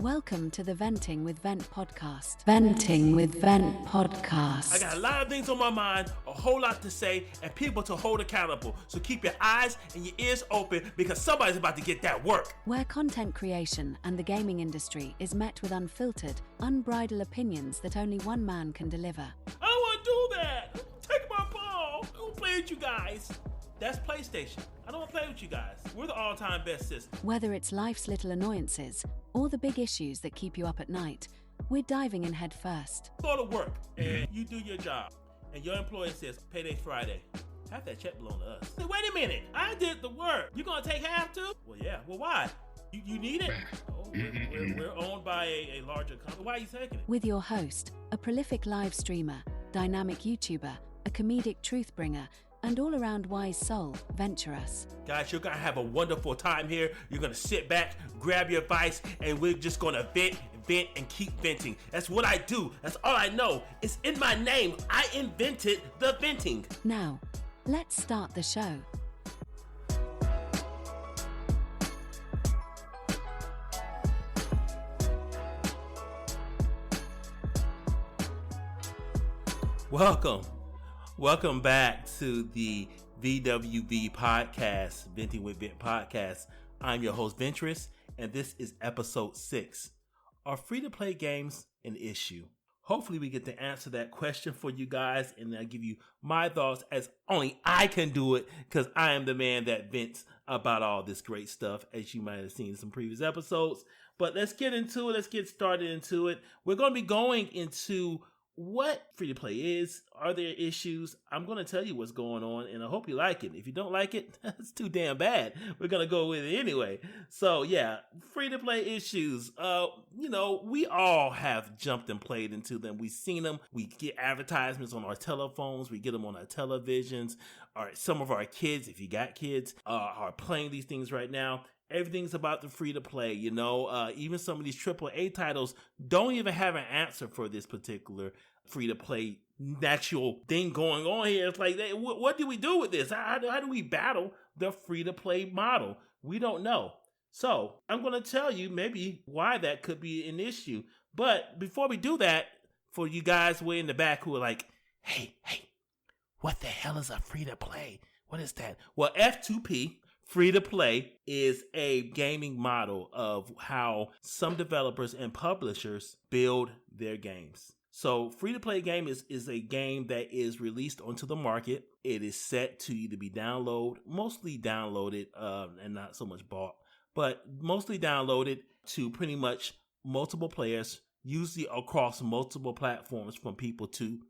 Welcome to the Venting with Vent podcast. Venting with Vent podcast. I got a lot of things on my mind, a whole lot to say, and people to hold accountable. So keep your eyes and your ears open because somebody's about to get that work. Where content creation and the gaming industry is met with unfiltered, unbridled opinions that only one man can deliver. I don't want to do that. Take my ball. I don't play with you guys. That's PlayStation. I don't play with you guys. We're the all-time best system. Whether it's life's little annoyances or the big issues that keep you up at night, we're diving in head first. Go to work and you do your job, and your employer says, payday Friday. Have that check blown to us. Hey, wait a minute. I did the work. You gonna take half too? Well, yeah. Well, why? You need it? Oh, we're owned by a larger company. Why are you taking it? With your host, a prolific live streamer, dynamic YouTuber, a comedic truth bringer, and all-around wise soul, Venturous. Guys, you're going to have a wonderful time here. You're going to sit back, grab your advice, and we're just going to vent, and keep venting. That's what I do. That's all I know. It's in my name. I invented the venting. Now, let's start the show. Welcome back to the VWV podcast, Venting with Vent podcast. I'm your host, Venturous, and this is episode 6. Are free-to-play games an issue? Hopefully we get to answer that question for you guys, and I'll give you my thoughts as only I can do it, because I am the man that vents about all this great stuff, as you might have seen in some previous episodes. But let's get into it. Let's get started into it. We're going to be going into what free-to-play is. Are there issues? I'm going to tell you what's going on, and I hope you like it. If you don't like it, that's too damn bad. We're going to go with it anyway. So, yeah, free-to-play issues. We all have jumped and played into them. We've seen them. We get advertisements on our telephones. We get them on our televisions. Some of our kids, if you got kids, are playing these things right now. Everything's about the free-to-play, even some of these AAA titles don't even have an answer for this particular free-to-play actual thing going on here. It's like, what do we do with this? How do we battle the free-to-play model? We don't know. So I'm going to tell you maybe why that could be an issue. But before we do that, for you guys way in the back who are like, hey, what the hell is a free-to-play? What is that? Well, F2P, free-to-play, is a gaming model of how some developers and publishers build their games. So free-to-play game is a game that is released onto the market. It is set to either be mostly downloaded and not so much bought, but mostly downloaded to pretty much multiple players, usually across multiple platforms, from people to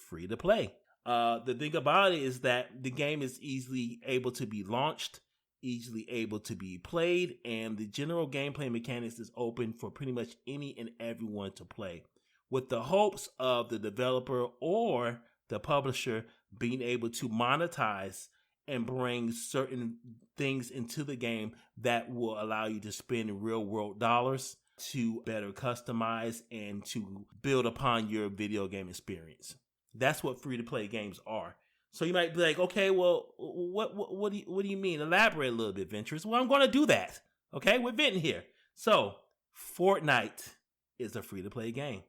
free-to-play. The thing about it is that the game is easily able to be launched, easily able to be played, and the general gameplay mechanics is open for pretty much any and everyone to play, with the hopes of the developer or the publisher being able to monetize and bring certain things into the game that will allow you to spend real world dollars to better customize and to build upon your video game experience. That's what free-to-play games are. So you might be like, okay, well, what do you mean? Elaborate a little bit, Venturous. Well, I'm going to do that. Okay, we're venting here. So, Fortnite is a free-to-play game.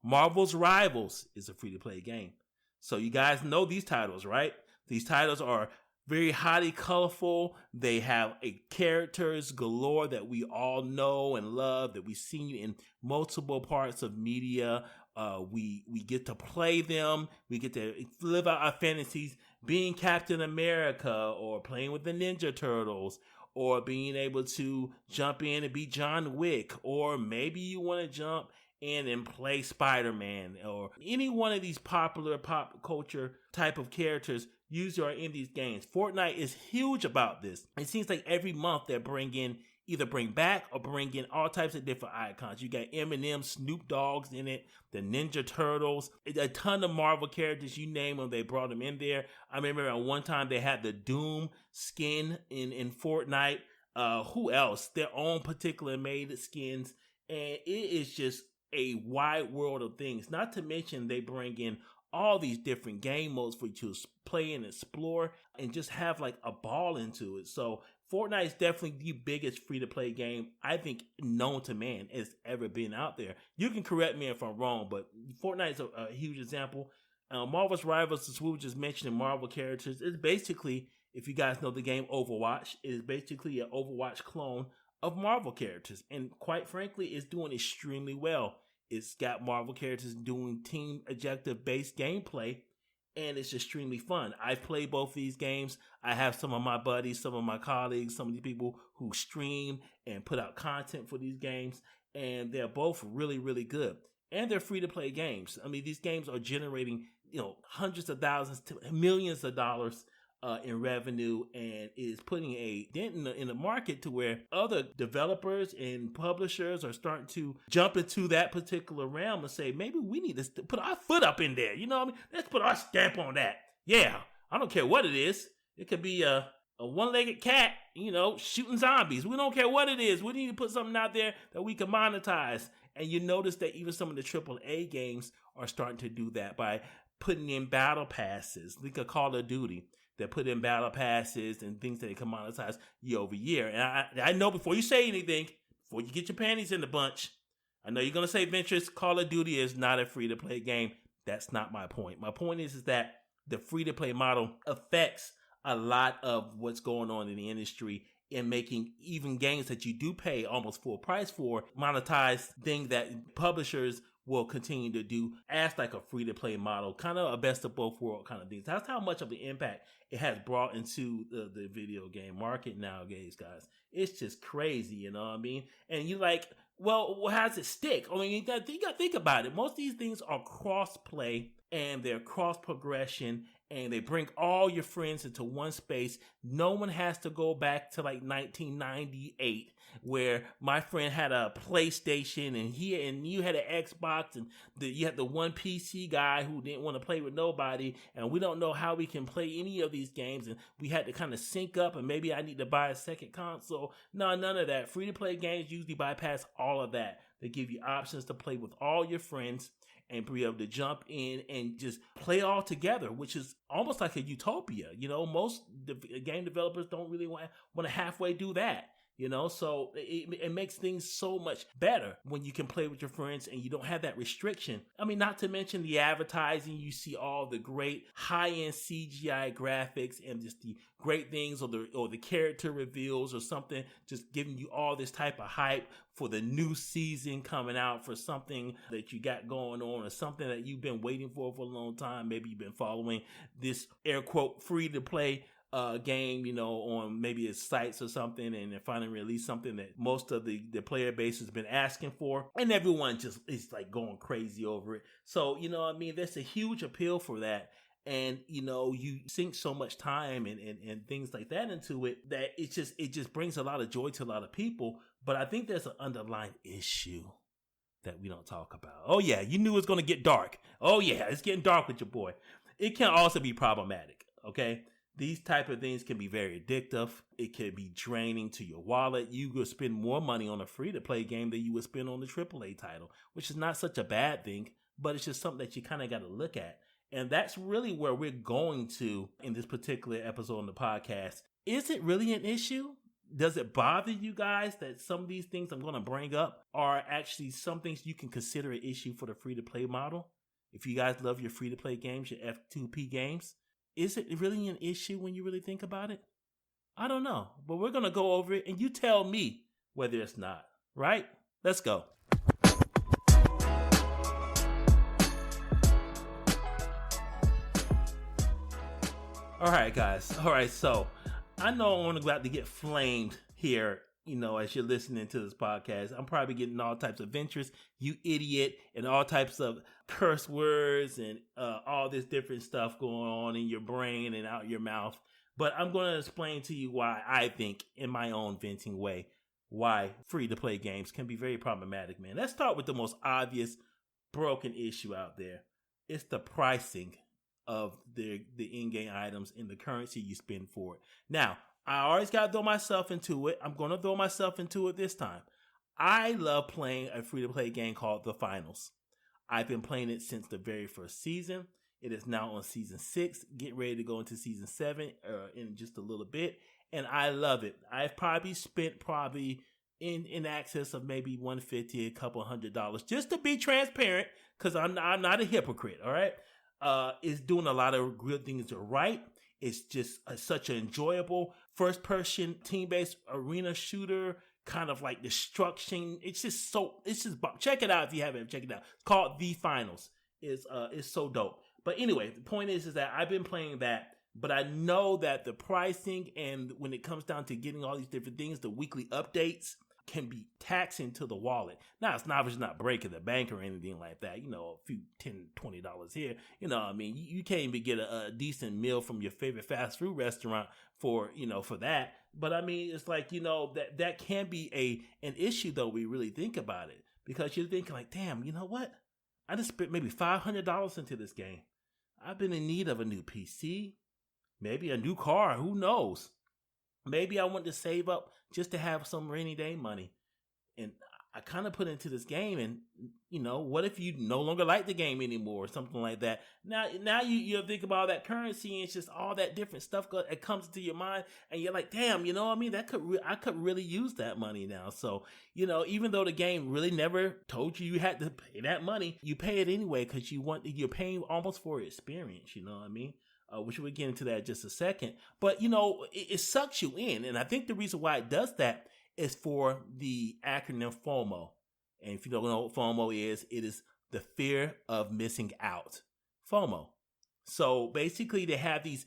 Marvel's Rivals is a free-to-play game. So you guys know these titles, right? These titles are very highly colorful. They have characters galore that we all know and love, that we've seen in multiple parts of media. We get to play them. We get to live out our fantasies, being Captain America, or playing with the Ninja Turtles, or being able to jump in and be John Wick, or maybe you want to jump in and play Spider-Man, or any one of these popular pop culture type of characters usually are in these games. Fortnite is huge about this. It seems like every month they're bring back or bring in all types of different icons. You got Eminem, Snoop Dogg's in it, the Ninja Turtles, a ton of Marvel characters, you name them, they brought them in there. I remember at one time they had the Doom skin in Fortnite. Who else? Their own particular made skins. And it is just a wide world of things. Not to mention they bring in all these different game modes for you to play and explore and just have like a ball into it. So Fortnite is definitely the biggest free-to-play game I think known to man has ever been out there. You can correct me if I'm wrong, but Fortnite is a huge example. Marvel's Rivals, as we were just mentioning, Marvel characters, is basically, if you guys know the game Overwatch, it is basically an Overwatch clone of Marvel characters. And quite frankly, it's doing extremely well. It's got Marvel characters doing team objective-based gameplay, and it's extremely fun. I've played both of these games. I have some of my buddies, some of my colleagues, some of the people who stream and put out content for these games, and they're both really, really good. And they're free-to-play games. I mean, these games are generating, hundreds of thousands to millions of dollars in revenue, and is putting a dent in the market to where other developers and publishers are starting to jump into that particular realm and say, maybe we need to put our foot up in there. You know what I mean? Let's put our stamp on that. Yeah, I don't care what it is. It could be a one-legged cat, shooting zombies. We don't care what it is. We need to put something out there that we can monetize. And you notice that even some of the AAA games are starting to do that by putting in battle passes, like a Call of Duty. They put in battle passes and things that they can monetize year over year. And I know before you say anything, before you get your panties in the bunch, I know you're going to say, Ventress, Call of Duty is not a free-to-play game. That's not my point. My point is that the free-to-play model affects a lot of what's going on in the industry in making even games that you do pay almost full price for monetize things that publishers will continue to do as like a free-to-play model, kind of a best of both worlds kind of things. That's how much of an impact it has brought into the video game market nowadays, guys. It's just crazy, you know what I mean? And you're like, well, how does it stick? I mean, you got to think about it. Most of these things are cross-play and they're cross-progression, and they bring all your friends into one space. No one has to go back to like 1998 where my friend had a PlayStation and you had an Xbox, and you had the one PC guy who didn't want to play with nobody, and we don't know how we can play any of these games, and we had to kind of sync up, and maybe I need to buy a second console. No, none of that. Free-to-play games usually bypass all of that. They give you options to play with all your friends and be able to jump in and just play all together, which is almost like a utopia. Most game developers don't really want to halfway do that. So it makes things so much better when you can play with your friends and you don't have that restriction. I mean, not to mention the advertising. You see all the great high-end CGI graphics and just the great things, or the character reveals or something, just giving you all this type of hype for the new season coming out, for something that you got going on, or something that you've been waiting for a long time. Maybe you've been following this air quote free-to-play game, on maybe its sites or something, and they finally release something that most of the player base has been asking for, and everyone just is like going crazy over it. So, there's a huge appeal for that. And, you sink so much time and things like that into it, that it just brings a lot of joy to a lot of people. But I think there's an underlying issue that we don't talk about. Oh yeah, you knew it was going to get dark. Oh yeah, it's getting dark with your boy. It can also be problematic, okay? These type of things can be very addictive. It can be draining to your wallet. You could spend more money on a free-to-play game than you would spend on the AAA title, which is not such a bad thing, but it's just something that you kind of got to look at. And that's really where we're going to in this particular episode on the podcast. Is it really an issue? Does it bother you guys that some of these things I'm going to bring up are actually some things you can consider an issue for the free-to-play model? If you guys love your free-to-play games, your F2P games, is it really an issue when you really think about it? I don't know, but we're going to go over it and you tell me whether it's not, right? Let's go. All right, guys. All right, so I know I'm about to get flamed here, as you're listening to this podcast. I'm probably getting all types of ventures, you idiot, and all types of curse words and all this different stuff going on in your brain and out your mouth. But I'm going to explain to you why I think, in my own venting way, why free-to-play games can be very problematic, man. Let's start with the most obvious broken issue out there. It's the pricing of the in-game items and the currency you spend for it. Now, I always got to throw myself into it. I'm going to throw myself into it this time. I love playing a free-to-play game called The Finals. I've been playing it since the very first season. It is now on season 6. Get ready to go into season 7 in just a little bit. and I love it. I've probably spent in excess of maybe $150, a couple $100, just to be transparent, because I'm not a hypocrite. All right, it's doing a lot of good things right. It's just such an enjoyable first-person team-based arena shooter, kind of like destruction. It's just check it out if you haven't. Check it out. It's called The Finals. It's so dope. But anyway, the point is that I've been playing that, but I know that the pricing and when it comes down to getting all these different things, the weekly updates can be taxing to the wallet. Now, it's obviously not breaking the bank or anything like that. A few $10, $20 here. You can't even get a decent meal from your favorite fast food restaurant for that. But it's like, that can be an issue though. We really think about it, because you're thinking like, damn, you know what? I just spent maybe $500 into this game. I've been in need of a new PC, maybe a new car. Who knows? Maybe I want to save up just to have some rainy day money. And I kind of put into this game, and what if you no longer like the game anymore or something like that? Now you think about all that currency, and it's just all that different stuff that comes into your mind, and you're like, damn, I could really use that money now. So, even though the game really never told you had to pay that money, you pay it anyway because you're paying almost for experience. Which we'll get into that in just a second. But, it sucks you in. And I think the reason why it does that is for the acronym FOMO. And if you don't know what FOMO is, it is the fear of missing out. FOMO. So basically they have these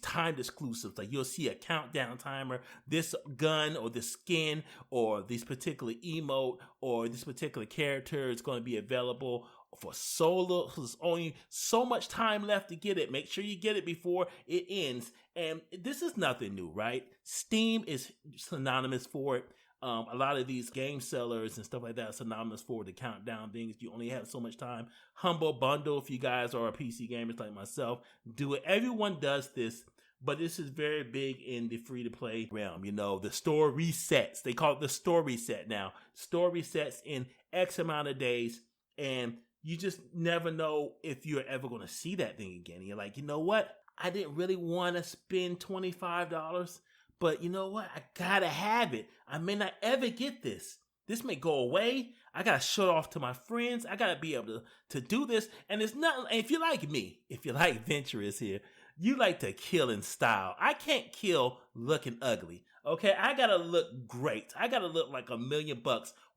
timed exclusives. Like you'll see a countdown timer, this gun or this skin or this particular emote or this particular character is going to be available for solo. There's only so much time left to get it. Make sure you get it before it ends. And this is nothing new, right? Steam is synonymous for it. A lot of these game sellers and stuff like that are synonymous for the countdown things. You only have so much time. Humble Bundle, if you guys are PC gamers like myself, do it. Everyone does this, but this is very big in the free-to-play realm. The store resets. They call it the store reset now. Store resets in X amount of days, and you just never know if you're ever going to see that thing again. You're like, you know what? I didn't really want to spend $25, but you know what? I gotta have it. I may not ever get this. This may go away. I gotta show it off to my friends. I gotta be able to do this. And it's not, if you're like me, if you're like Venturous here, you like to kill in style. I can't kill looking ugly. Okay, I gotta look great. I gotta look like $1 million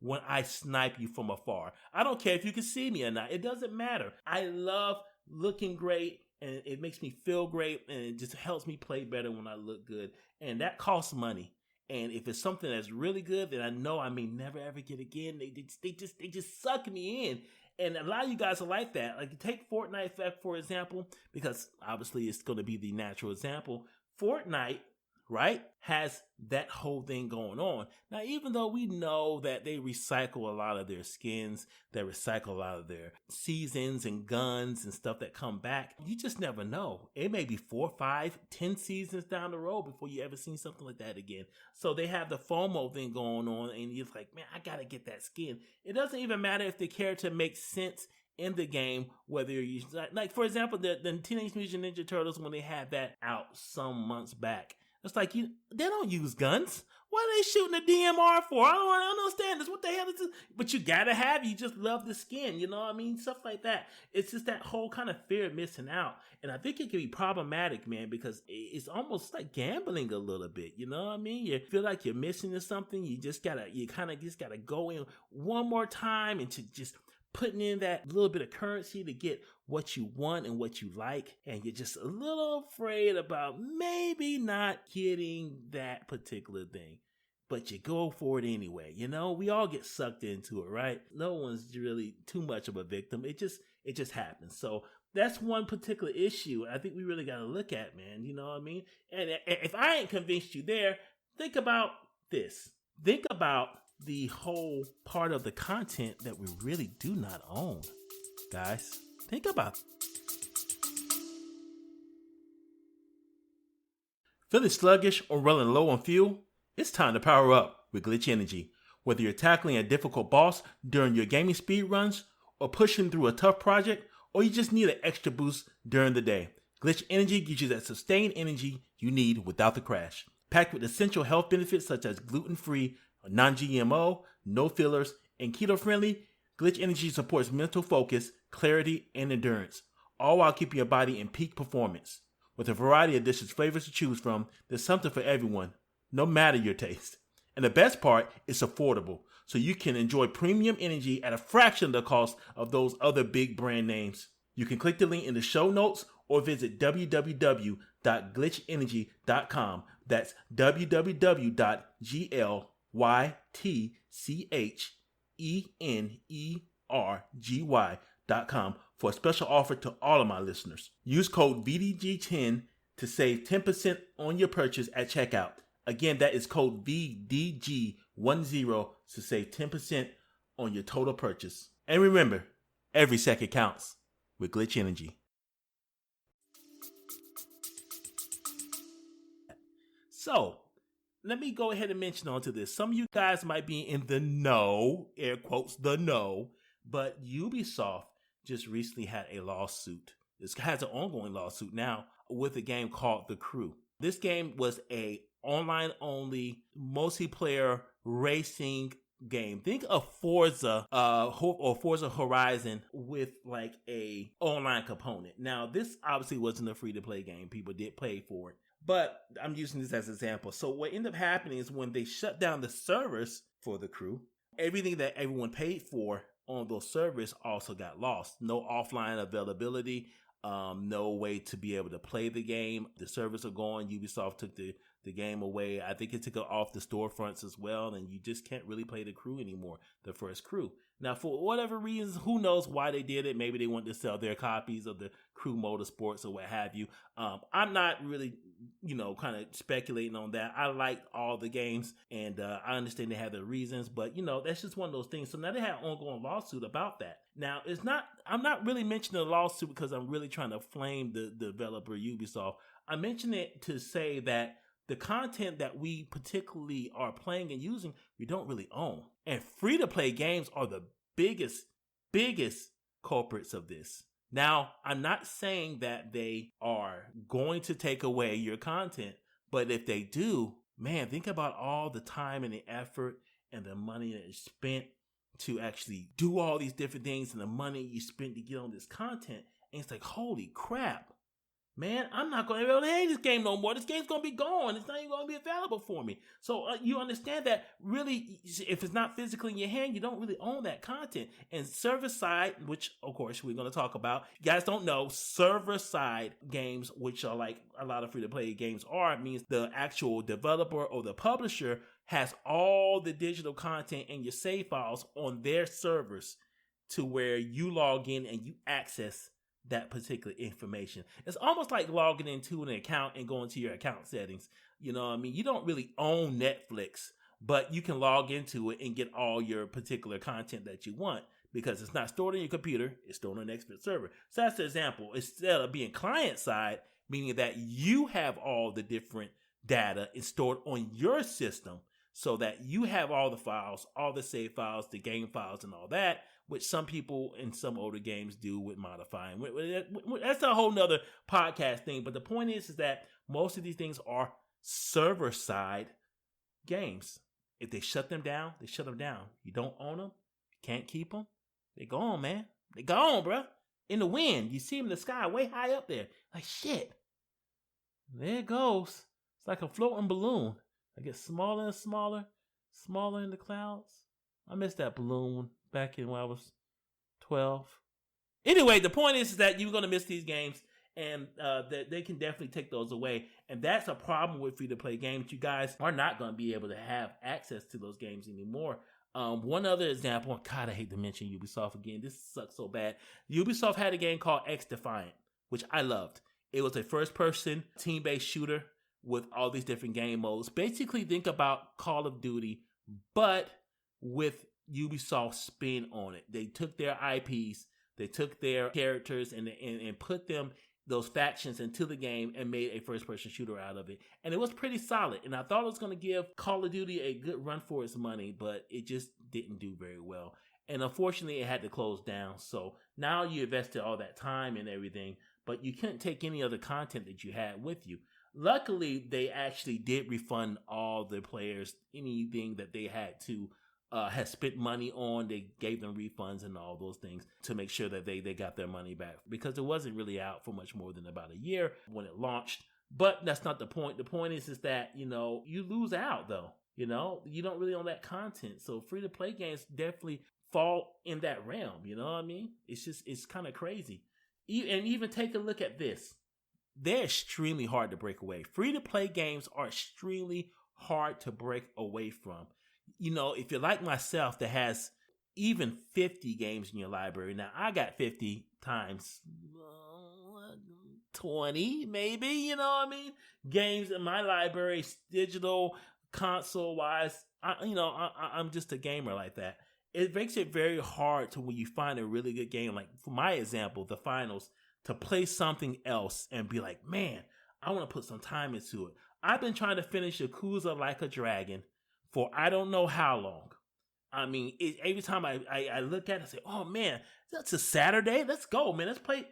when I snipe you from afar. I don't care if you can see me or not. It doesn't matter. I love looking great, and it makes me feel great, and it just helps me play better when I look good. And that costs money. And if it's something that's really good that I know I may never ever get again, they just suck me in. And a lot of you guys are like that. Like take Fortnite for example, because obviously it's going to be the natural example. Fortnite, right, has that whole thing going on. Now, even though we know that they recycle a lot of their skins, they recycle a lot of their seasons and guns and stuff that come back, you just never know. It may be 4, 5, 10 seasons down the road before you ever see something like that again. So they have the FOMO thing going on, and you're like, man, I gotta get that skin. It doesn't even matter if the character makes sense in the game, whether you like, for example, the Teenage Mutant Ninja Turtles, when they had that out some months back. It's like, they don't use guns. What are they shooting a DMR for? I don't understand this. What the hell is this? But you gotta have, you just love the skin, Stuff like that. It's just that whole kind of fear of missing out. And I think it can be problematic, man, because it's almost like gambling a little bit, You feel like you're missing something. You kind of just gotta go in one more time and to just putting in that little bit of currency to get what you want and what you like, and you're just a little afraid about maybe not getting that particular thing, but you go for it anyway. We all get sucked into it, right? No one's really too much of a victim. It just happens. So that's one particular issue I think we really got to look at, man. You know what I mean? And if I ain't convinced you there, think about this. Think about the whole part of the content that we really do not own. Guys, think about it. Feeling sluggish or running low on fuel? It's time to power up with Glitch Energy. Whether you're tackling a difficult boss during your gaming speed runs, or pushing through a tough project, or you just need an extra boost during the day, Glitch Energy gives you that sustained energy you need without the crash. Packed with essential health benefits such as gluten-free, non-GMO, no fillers, and keto-friendly, Glitch Energy supports mental focus, clarity, and endurance, all while keeping your body in peak performance. With a variety of delicious flavors to choose from, there's something for everyone, no matter your taste. And the best part, it's affordable, so you can enjoy premium energy at a fraction of the cost of those other big brand names. You can click the link in the show notes or visit www.glitchenergy.com. That's www.glitchenergy.com for a special offer to all of my listeners. Use code VDG10 to save 10% on your purchase at checkout. Again, that is code VDG10 to save 10% on your total purchase. And remember, every second counts with Glitch Energy. So, let me go ahead and mention on to this. Some of you guys might be in the know, air quotes, the know, but Ubisoft just recently had a lawsuit. This has an ongoing lawsuit now with a game called The Crew. This game was a online-only multiplayer racing game. Think of Forza or Forza Horizon with like a online component. Now, this obviously wasn't a free-to-play game. People did pay for it. But I'm using this as an example. So what ended up happening is when they shut down the servers for The Crew, everything that everyone paid for on those servers also got lost. No offline availability, no way to be able to play the game. The servers are gone. Ubisoft took the game away. I think it took it off the storefronts as well, and you just can't really play The Crew anymore, the first Crew. Now, for whatever reasons, who knows why they did it. Maybe they wanted to sell their copies of the Crew Motorsports or what have you. I'm not really, kind of speculating on that. I liked all the games, and I understand they have their reasons, but, that's just one of those things. So now they have an ongoing lawsuit about that. Now, I'm not really mentioning the lawsuit because I'm really trying to flame the developer Ubisoft. I mention it to say that the content that we particularly are playing and using, we don't really own. And free-to-play games are the biggest culprits of this. Now, I'm not saying that they are going to take away your content, but if they do, man, think about all the time and the effort and the money that is spent to actually do all these different things and the money you spent to get on this content. And it's like, holy crap. Man, I'm not going to be able to play this game no more. This game's going to be gone. It's not even going to be available for me. So you understand that really, if it's not physically in your hand, you don't really own that content. And server-side, which of course we're going to talk about, you guys don't know, server-side games, which are like a lot of free-to-play games are, means the actual developer or the publisher has all the digital content and your save files on their servers to where you log in and you access that particular information. It's almost like logging into an account and going to your account settings. You know what I mean? You don't really own Netflix, but you can log into it and get all your particular content that you want because it's not stored on your computer. It's stored on an expert server. So that's the example. Instead of being client side, meaning that you have all the different data is stored on your system so that you have all the files, all the save files, the game files and all that, which some people in some older games do with modifying. That's a whole nother podcast thing. But the point is that most of these things are server-side games. If they shut them down, they shut them down. You don't own them. You can't keep them. They're gone, man. They're gone, bro. In the wind. You see them in the sky way high up there. Like, shit. There it goes. It's like a floating balloon. I get smaller and smaller, smaller in the clouds. I miss that balloon back in when I was 12. Anyway, the point is that you're going to miss these games, and they can definitely take those away. And that's a problem with free-to-play games. You guys are not going to be able to have access to those games anymore. One other example, God, I hate to mention Ubisoft again. This sucks so bad. Ubisoft had a game called X Defiant, which I loved. It was a first-person, team-based shooter with all these different game modes. Basically, think about Call of Duty, but with Ubisoft spin on it. They took their IPs, they took their characters and put them, those factions, into the game and made a first-person shooter out of it. And it was pretty solid. And I thought it was going to give Call of Duty a good run for its money, but it just didn't do very well. And unfortunately, it had to close down. So now you invested all that time and everything, but you couldn't take any other content that you had with you. Luckily, they actually did refund all the players anything that they had spent money on. They gave them refunds and all those things to make sure that they got their money back, because it wasn't really out for much more than about a year when it launched. But that's not the point. The point is that, you lose out though. You don't really own that content. So free to play games definitely fall in that realm. You know what I mean? It's kind of crazy. And even take a look at this. They're extremely hard to break away. Free to play games are extremely hard to break away from. If you're like myself that has even 50 games in your library. Now, I got 50 times 20, maybe, games in my library, digital, console-wise. I'm just a gamer like that. It makes it very hard to, when you find a really good game, like for my example, the finals, to play something else and be like, man, I want to put some time into it. I've been trying to finish Yakuza Like a Dragon for I don't know how long. I mean, every time I look at it, I say, oh man, that's a Saturday. Let's go, man. Let's play.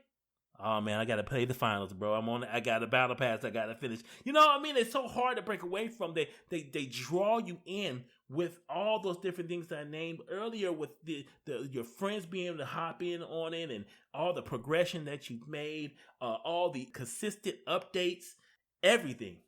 Oh man, I got to play the finals, bro. I got a battle pass I got to finish. You know what I mean? It's so hard to break away from. They draw you in with all those different things that I named earlier, with your friends being able to hop in on it, and all the progression that you've made, all the consistent updates, everything.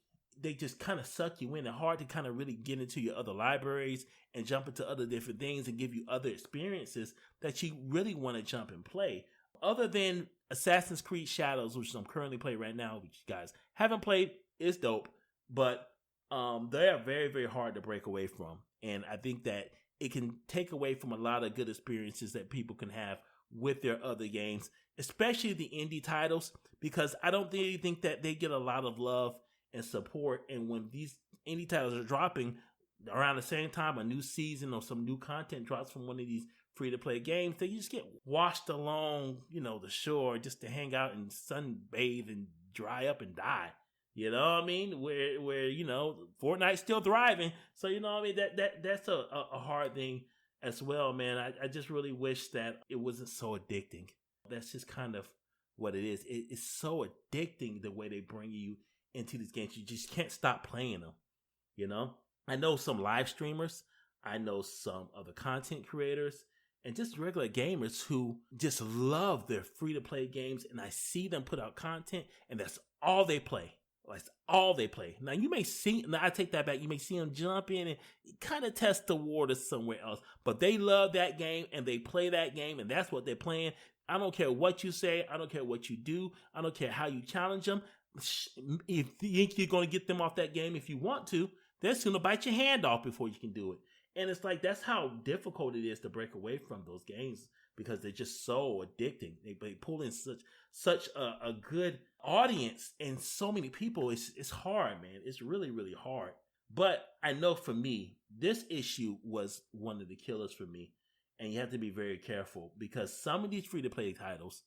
They just kind of suck you in. It's hard to kind of really get into your other libraries and jump into other different things and give you other experiences that you really want to jump and play. Other than Assassin's Creed Shadows, which I'm currently playing right now, which you guys haven't played, it's dope, but they are very, very hard to break away from. And I think that it can take away from a lot of good experiences that people can have with their other games, especially the indie titles, because I don't really think that they get a lot of love and support. And when these indie titles are dropping around the same time a new season or some new content drops from one of these free-to-play games, they just get washed along, the shore just to hang out and sunbathe and dry up and die. You know what I mean? Where Fortnite's still thriving. So, you know what I mean? That's a hard thing as well, man. I just really wish that it wasn't so addicting. That's just kind of what it is. It's so addicting the way they bring you into these games. You just can't stop playing them, I know some live streamers. I know some other content creators and just regular gamers who just love their free-to-play games, and I see them put out content, and that's all they play. That's all they play. Now, you may see, I take that back, you may see them jump in and kind of test the waters somewhere else, but they love that game, and they play that game, and that's what they're playing. I don't care what you say. I don't care what you do. I don't care how you challenge them. If you think you're going to get them off that game, if you want to, they're going to bite your hand off before you can do it. And it's like, that's how difficult it is to break away from those games, because they're just so addicting. They pull in such a good audience and so many people. It's hard, man. It's really, really hard. But I know for me, this issue was one of the killers for me. And you have to be very careful, because some of these free-to-play titles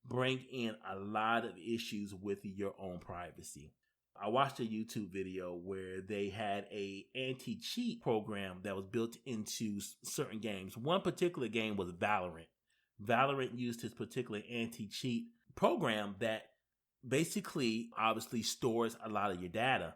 bring in a lot of issues with your own privacy. I watched a YouTube video where they had a anti-cheat program that was built into certain games. One particular game was Valorant. Valorant used this particular anti-cheat program that basically obviously stores a lot of your data,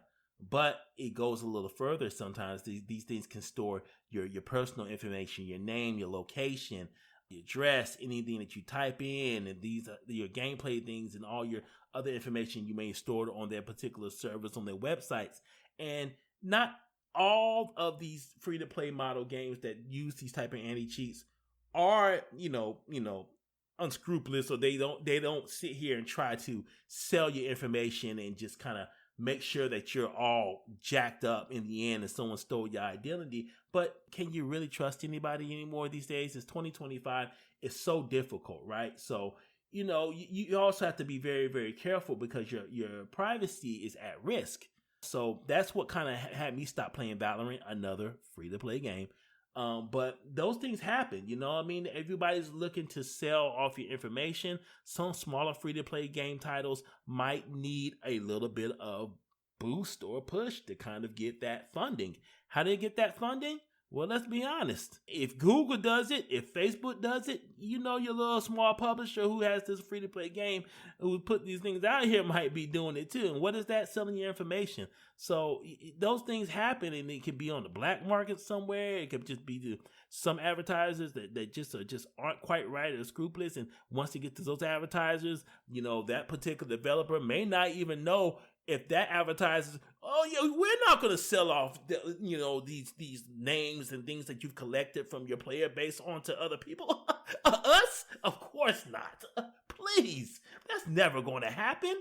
but it goes a little further sometimes. These things can store your personal information, your name, your location, your address, anything that you type in, and these are your gameplay things and all your other information you may store on their particular servers on their websites. And not all of these free-to-play model games that use these type of anti-cheats are, unscrupulous, or they don't sit here and try to sell your information and just kind of make sure that you're all jacked up in the end and someone stole your identity. But can you really trust anybody anymore these days? It's 2025. It's so difficult, right? So, you also have to be very, very careful, because your privacy is at risk. So that's what kind of had me stop playing Valorant, another free-to-play game. But those things happen, everybody's looking to sell off your information. Some smaller free-to-play game titles might need a little bit of boost or push to kind of get that funding. How do they get that funding? Well, let's be honest. If Google does it, if Facebook does it, your little small publisher who has this free-to-play game who put these things out here might be doing it too. And what is that? Selling your information. So those things happen, and it could be on the black market somewhere. It could just be some advertisers that just aren't quite right or scrupulous. And once you get to those advertisers, that particular developer may not even know if that advertises, we're not going to sell off, these names and things that you've collected from your player base onto other people. Us? Of course not. Please. That's never going to happen.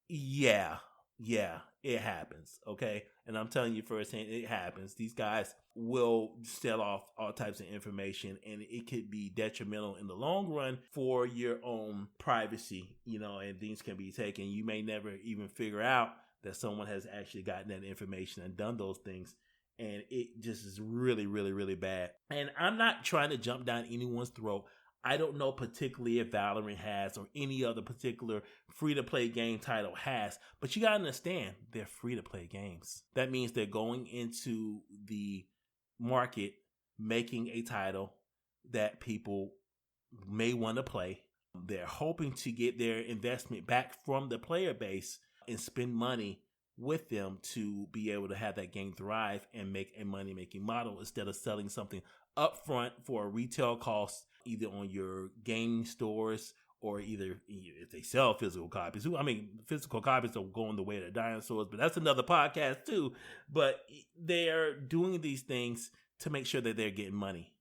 Yeah, it happens. Okay. And I'm telling you firsthand, it happens. These guys will sell off all types of information, and it could be detrimental in the long run for your own privacy, and things can be taken. You may never even figure out that someone has actually gotten that information and done those things. And it just is really, really, really bad. And I'm not trying to jump down anyone's throat. I don't know particularly if Valorant has or any other particular free-to-play game title has, but you got to understand, they're free-to-play games. That means they're going into the market making a title that people may want to play. They're hoping to get their investment back from the player base and spend money with them to be able to have that game thrive and make a money-making model instead of selling something upfront for a retail cost, either on your gaming stores or either if they sell physical copies. Physical copies are going the way of the dinosaurs, but that's another podcast too. But they're doing these things to make sure that they're getting money.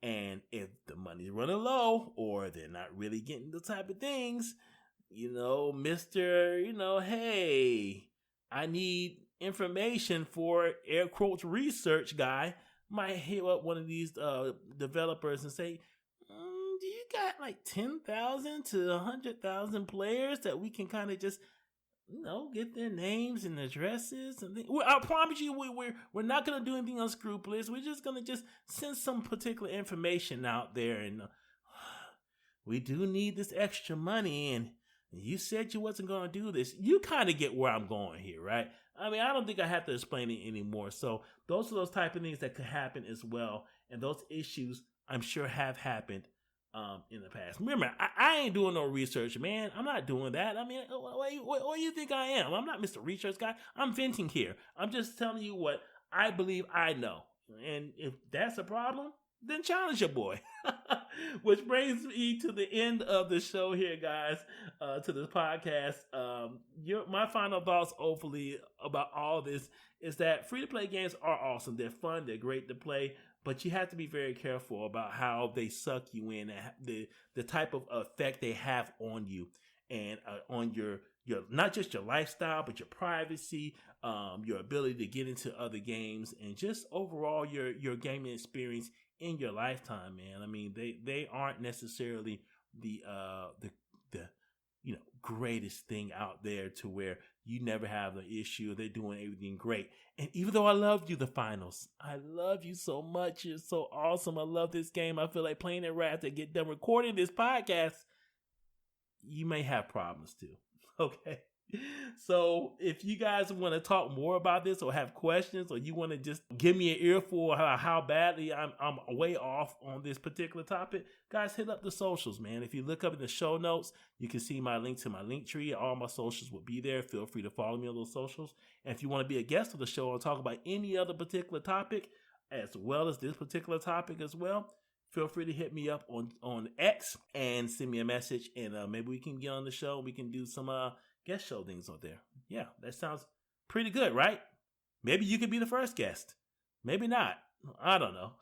And if the money's running low or they're not really getting the type of things, hey, I need information for air quotes research guy might hit up one of these developers and say, do you got like 10,000 to 100,000 players that we can kind of just, get their names and addresses and things? I promise you, we're not going to do anything unscrupulous. We're just going to just send some particular information out there, and we do need this extra money, and you said you wasn't going to do this. You kind of get where I'm going here, right? I don't think I have to explain it anymore. So those are those type of things that could happen as well. And those issues, I'm sure, have happened in the past. Remember, I ain't doing no research, man. I'm not doing that. What do you think I am? I'm not Mr. Research Guy. I'm venting here. I'm just telling you what I believe I know. And if that's a problem, then challenge your boy. Which brings me to the end of the show here, guys, to this podcast. My final thoughts, hopefully, about all this is that free-to-play games are awesome. They're fun. They're great to play. But you have to be very careful about how they suck you in, and the type of effect they have on you and on your not just your lifestyle, but your privacy, your ability to get into other games, and just overall your gaming experience in your lifetime, man. They aren't necessarily the greatest thing out there to where you never have an issue. They're doing everything great. And even though I love you, the finals, I love you so much. You're so awesome. I love this game. I feel like playing it right after I get done recording this podcast. You may have problems too. Okay. So if you guys want to talk more about this or have questions, or you want to just give me an earful of how badly I'm way off on this particular topic, guys, hit up the socials, man. If you look up in the show notes, you can see my link to my link tree. All my socials will be there. Feel free to follow me on those socials. And if you want to be a guest of the show or talk about any other particular topic, as well as this particular topic as well, feel free to hit me up on X and send me a message, and maybe we can get on the show. We can do some guest show things on there. Yeah, that sounds pretty good, right? Maybe you could be the first guest. Maybe not. I don't know.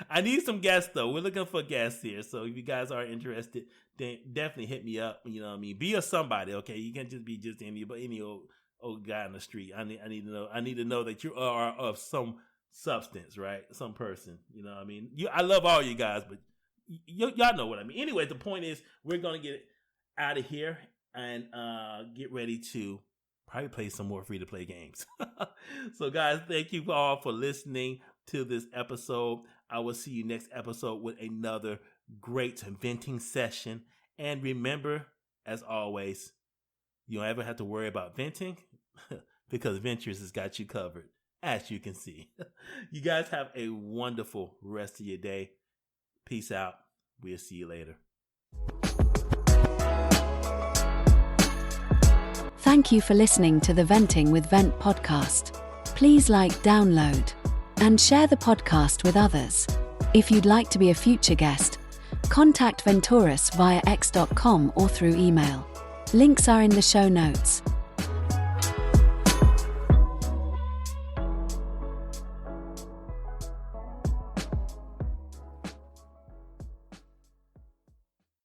I need some guests though. We're looking for guests here. So if you guys are interested, then definitely hit me up. You know what I mean? Be a somebody, okay? You can't just be just any old guy on the street. I need to know that you are of some substance, right? Some person. You know what I mean? I love all you guys, but y'all know what I mean. Anyway, the point is we're gonna get out of here and get ready to probably play some more free-to-play games. So, guys, thank you all for listening to this episode. I will see you next episode with another great venting session. And remember, as always, you don't ever have to worry about venting because Ventures has got you covered. as you can see. You guys have a wonderful rest of your day. Peace out. We'll see you later. Thank you for listening to the Venting with Vent podcast. Please like, download, and share the podcast with others. If you'd like to be a future guest, contact Venturus via x.com or through email. Links are in the show notes.